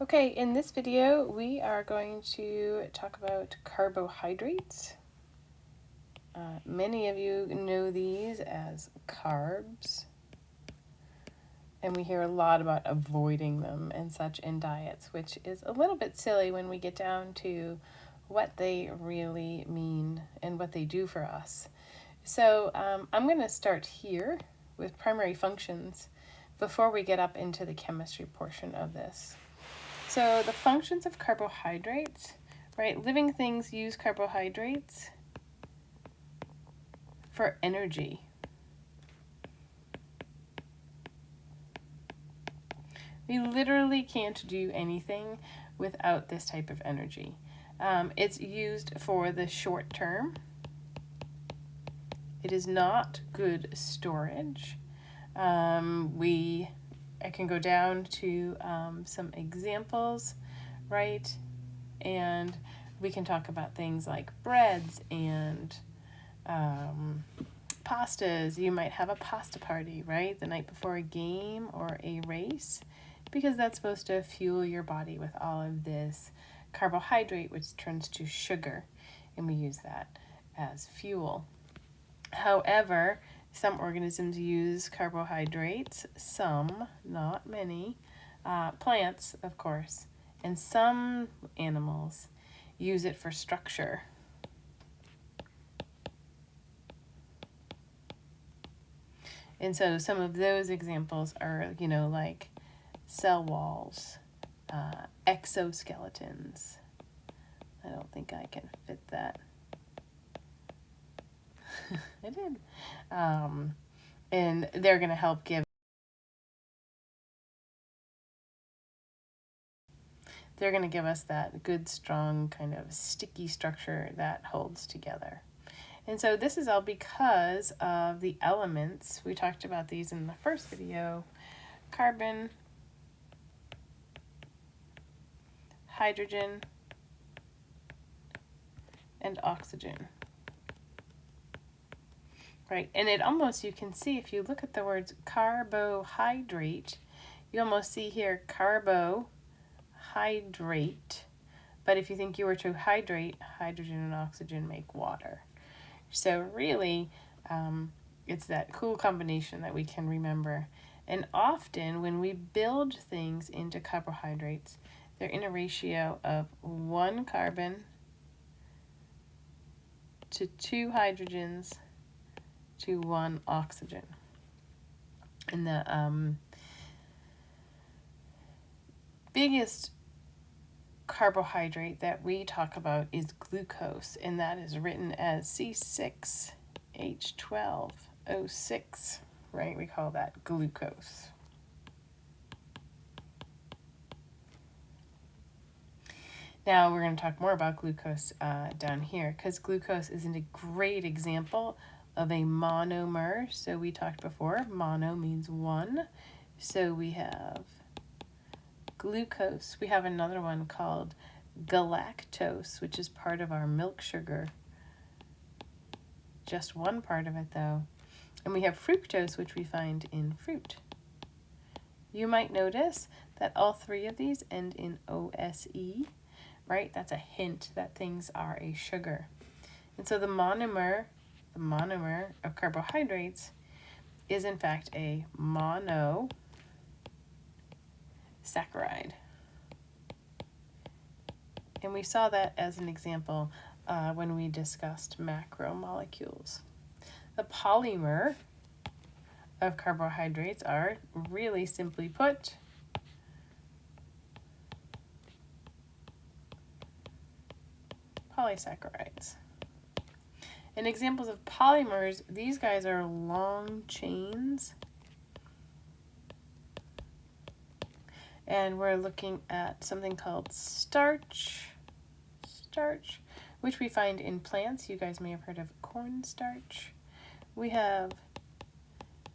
Okay, in this video we are going to talk about carbohydrates. Many of you know these as carbs, and we hear a lot about avoiding them and such in diets, which is a little bit silly when we get down to what they really mean and what they do for us. So I'm going to start here with primary functions before we get up into the chemistry portion of this. So the functions of carbohydrates, right? Living things use carbohydrates for energy. We literally can't do anything without this type of energy. It's used for the short term. It is not good storage. I can go down to some examples, right? And we can talk about things like breads and pastas. You might have a pasta party, right? The night before a game or a race, because that's supposed to fuel your body with all of this carbohydrate, which turns to sugar, and we use that as fuel. However, some organisms use carbohydrates, some, not many, plants, of course, and some animals use it for structure. And so some of those examples are, like cell walls, exoskeletons. I don't think I can fit that. I did. And they're going to help give us that good, strong, kind of sticky structure that holds together. And so this is all because of the elements. We talked about these in the first video. Carbon, hydrogen, and oxygen. Right, and it almost, you can see if you look at the words carbohydrate, you almost see here carbohydrate. But if you think you were to hydrate, hydrogen and oxygen make water. So really, it's that cool combination that we can remember. And often when we build things into carbohydrates, they're in a ratio of 1 carbon to 2 hydrogens to 1 oxygen. And the biggest carbohydrate that we talk about is glucose, and that is written as C6H12O6, right? We call that glucose. Now we're going to talk more about glucose down here, because glucose is a great example of a monomer. So we talked before, mono means one. So we have glucose. We have another one called galactose, which is part of our milk sugar. Just one part of it, though. And we have fructose, which we find in fruit. You might notice that all three of these end in OSE, right? That's a hint that things are a sugar. And so the monomer of carbohydrates is in fact a monosaccharide. And we saw that as an example when we discussed macromolecules. The polymer of carbohydrates are, really simply put, polysaccharides. And examples of polymers, these guys are long chains. And we're looking at something called starch, which we find in plants. You guys may have heard of cornstarch. We have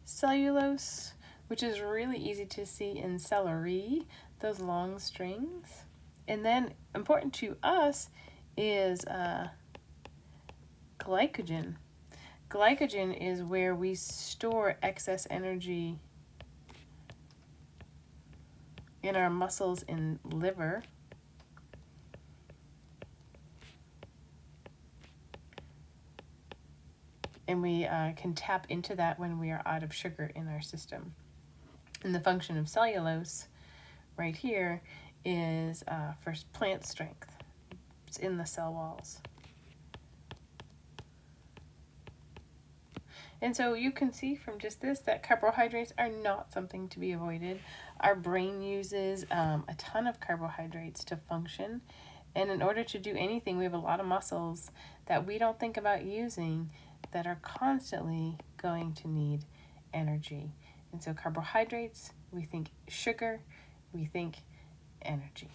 cellulose, which is really easy to see in celery, those long strings. And then important to us is glycogen. Glycogen is where we store excess energy in our muscles and liver. And we can tap into that when we are out of sugar in our system. And the function of cellulose right here is for plant strength. It's in the cell walls. And so you can see from just this that carbohydrates are not something to be avoided. Our brain uses a ton of carbohydrates to function. And in order to do anything, we have a lot of muscles that we don't think about using that are constantly going to need energy. And so carbohydrates, we think sugar, we think energy.